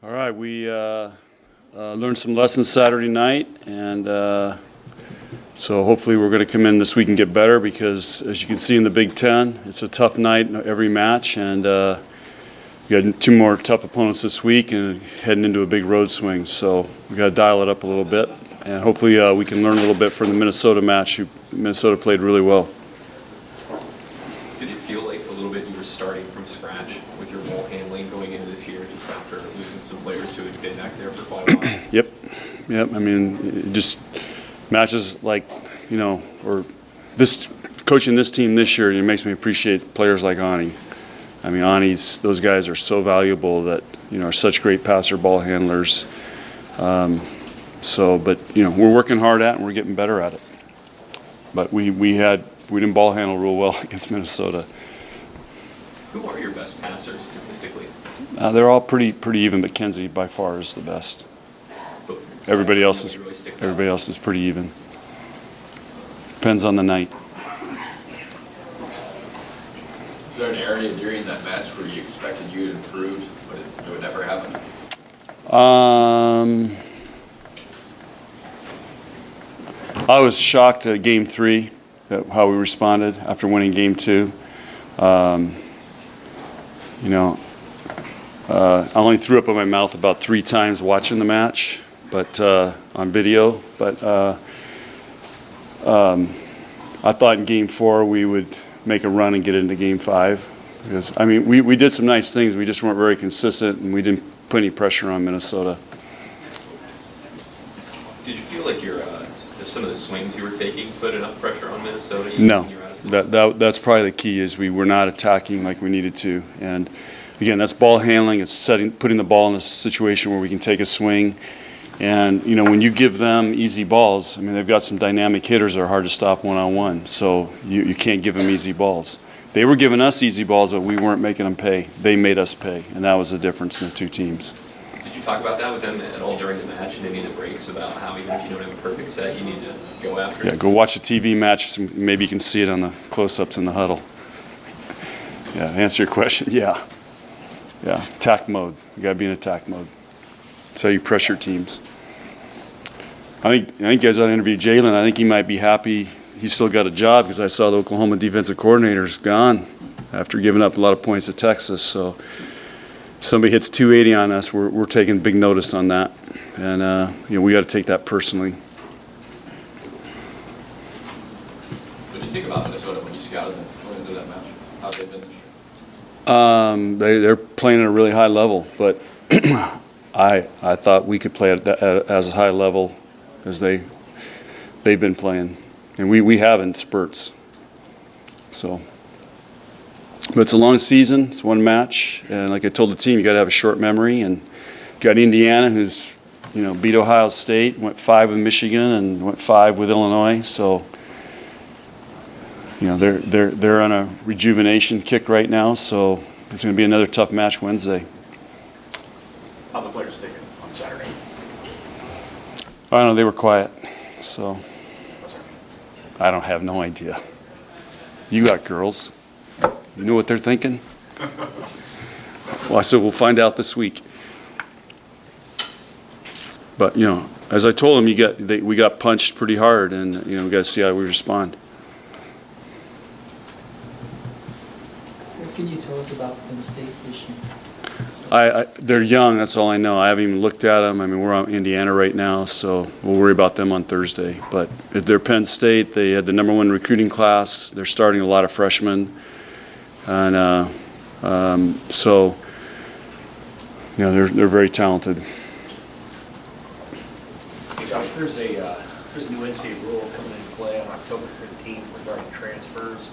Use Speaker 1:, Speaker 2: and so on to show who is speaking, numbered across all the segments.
Speaker 1: All right, we learned some lessons Saturday night, and so hopefully we're going to come in this week and get better because, as you can see in the Big Ten, it's a tough night every match, and we got two more tough opponents this week and heading into a big road swing. So we got to dial it up a little bit, and hopefully we can learn a little bit from the Minnesota match. Minnesota played really well.
Speaker 2: Did it feel like a little bit you were starting from scratch with your ball handling going into this year, just after losing some players who had been back there for quite a while?
Speaker 1: Yep. I mean, it just matches like, or this coaching this team this year, it makes me appreciate players like Ani. I mean, those guys are so valuable that, are such great passer ball handlers. But we're working hard at it and we're getting better at it. But we didn't ball handle real well against Minnesota.
Speaker 2: Who are your best passers statistically?
Speaker 1: They're all pretty even, but Kenzie by far is the best. Everybody else is pretty even. Depends on the night.
Speaker 3: Is there an area during that match where you expected you to improve, but it would never happen?
Speaker 1: I was shocked at Game 3 at how we responded after winning Game 2. I only threw up in my mouth about 3 times watching the match, but on video. But I thought in Game 4 we would make a run and get into Game 5. Because we did some nice things. We just weren't very consistent, and we didn't put any pressure on Minnesota.
Speaker 2: Did you feel like some of the swings you were taking put enough pressure on Minnesota?
Speaker 1: No, that's probably the key. Is we were not attacking like we needed to, and again, that's ball handling. It's putting the ball in a situation where we can take a swing. And, when you give them easy balls, they've got some dynamic hitters that are hard to stop one-on-one. So you can't give them easy balls. They were giving us easy balls, but we weren't making them pay. They made us pay, and that was the difference in the two teams.
Speaker 2: Did you talk about that with them at all during the match and any of the breaks about how even if you don't have a perfect set, you need to go after it?
Speaker 1: Yeah, go watch a TV match. Maybe you can see it on the close-ups in the huddle. Yeah, to answer your question, yeah. Attack mode. You got to be in attack mode. That's how you pressure teams. I think guys ought to interview Jalen. I think he might be happy he's still got a job because I saw the Oklahoma defensive coordinator's gone after giving up a lot of points to Texas. So if somebody hits 280 on us, we're taking big notice on that. And, we got to take that personally.
Speaker 3: What do you think about Minnesota when you scouted them going into that match? How have they been?
Speaker 1: They're playing at a really high level, but I thought we could play at as a high level as they've been playing, and we have in spurts. So, but it's a long season. It's one match, and like I told the team, you got to have a short memory. And you got Indiana, who's beat Ohio State, went 5 with Michigan, and went 5 with Illinois. So, they're on a rejuvenation kick right now. So it's going to be another tough match Wednesday.
Speaker 4: How the players taking on Saturday?
Speaker 1: I don't know. They were quiet, so I don't have no idea. You got girls. You know what they're thinking? Well, I said we'll find out this week. But as I told them, we got punched pretty hard, and we got to see how we respond.
Speaker 5: What can you tell us about Penn State this year?
Speaker 1: They're young. That's all I know. I haven't even looked at them. We're on Indiana right now, so we'll worry about them on Thursday. But if they're Penn State, they had the #1 recruiting class. They're starting a lot of freshmen, and so they're very talented.
Speaker 4: Hey Josh, there's a new NCAA rule coming into play on October 15th regarding transfers.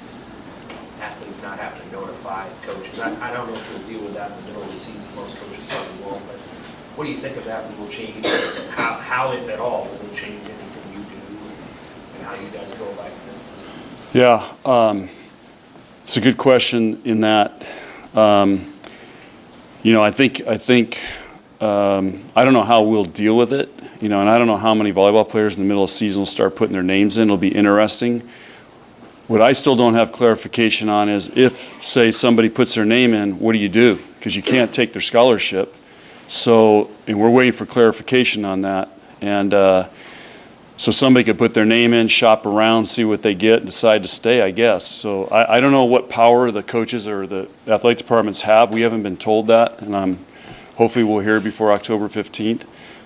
Speaker 4: Athletes not having to notify coaches. I don't know if you'll deal with that in the middle of the season. Most coaches probably won't. But what do you think of that rule change? How, if at all, will it change anything you do and how you guys go about it?
Speaker 1: Yeah, it's a good question. In that, I think I don't know how we'll deal with it. And I don't know how many volleyball players in the middle of the season will start putting their names in. It'll be interesting. What I still don't have clarification on is if, say, somebody puts their name in, what do you do? Because you can't take their scholarship. So, and we're waiting for clarification on that. And so somebody could put their name in, shop around, see what they get, and decide to stay, I guess. So I don't know what power the coaches or the athletic departments have. We haven't been told that, and hopefully we'll hear before October 15th.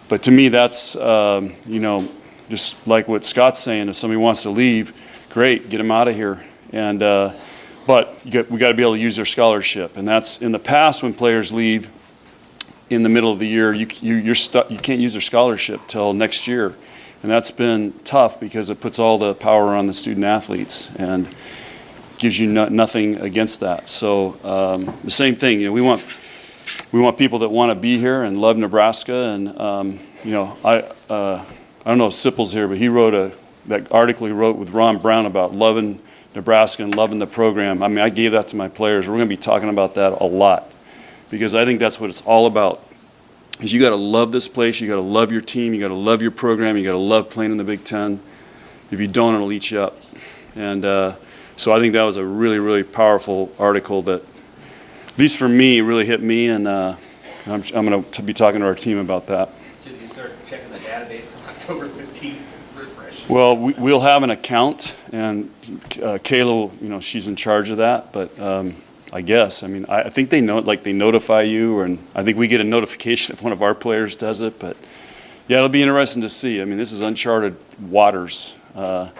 Speaker 1: But to me, that's, you know, just like what Scott's saying, if somebody wants to leave, great, get them out of here. And but we got to be able to use their scholarship. And that's, in the past, when players leave in the middle of the year, you're stuck, you can't use their scholarship till next year. And that's been tough because it puts all the power on the student athletes and gives you nothing against that. So the same thing, you know, we want people that want to be here and love Nebraska. And you know, I don't know if Sipple's here, but he wrote that article he wrote with Ron Brown about loving Nebraska and loving the program. I mean, I gave that to my players. We're going to be talking about that a lot because I think that's what it's all about. Is you got to love this place, you got to love your team, you got to love your program, you got to love playing in the Big Ten. If you don't, it'll eat you up. And so I think that was a really, really powerful article that, at least for me, really hit me. And I'm going to be talking to our team about that.
Speaker 4: Should you start checking the database on October 15th? Refresh.
Speaker 1: Well, we'll have an account, and Kayla, you know, she's in charge of that. But I guess. I mean, I think they know, like they notify you, and I think we get a notification if one of our players does it. But yeah, it'll be interesting to see. I mean, this is uncharted waters. But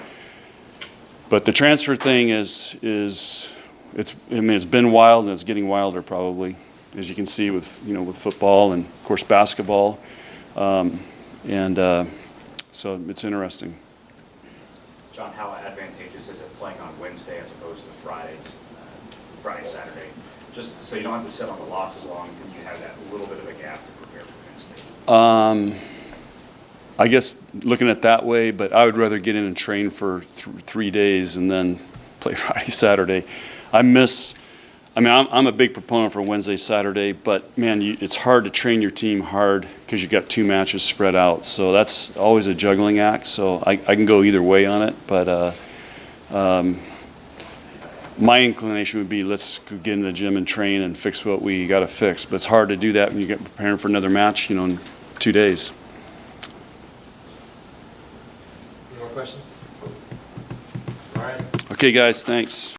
Speaker 1: the transfer thing it's been wild, and it's getting wilder probably, as you can see with football and of course basketball, so it's interesting.
Speaker 6: John, how advantageous is it playing on Wednesday as opposed to Friday, Saturday? Just so you don't have to sit on the loss as long, and you have that little bit of a gap to prepare for Wednesday.
Speaker 1: I guess looking at it that way, but I would rather get in and train for 3 days and then play Friday, Saturday. I'm a big proponent for Wednesday, Saturday, but man, it's hard to train your team hard because you've got 2 matches spread out. So that's always a juggling act. So I can go either way on it, but my inclination would be let's get in the gym and train and fix what we got to fix. But it's hard to do that when you get preparing for another match, in 2 days.
Speaker 4: Any more questions? All right.
Speaker 1: Okay, guys, thanks.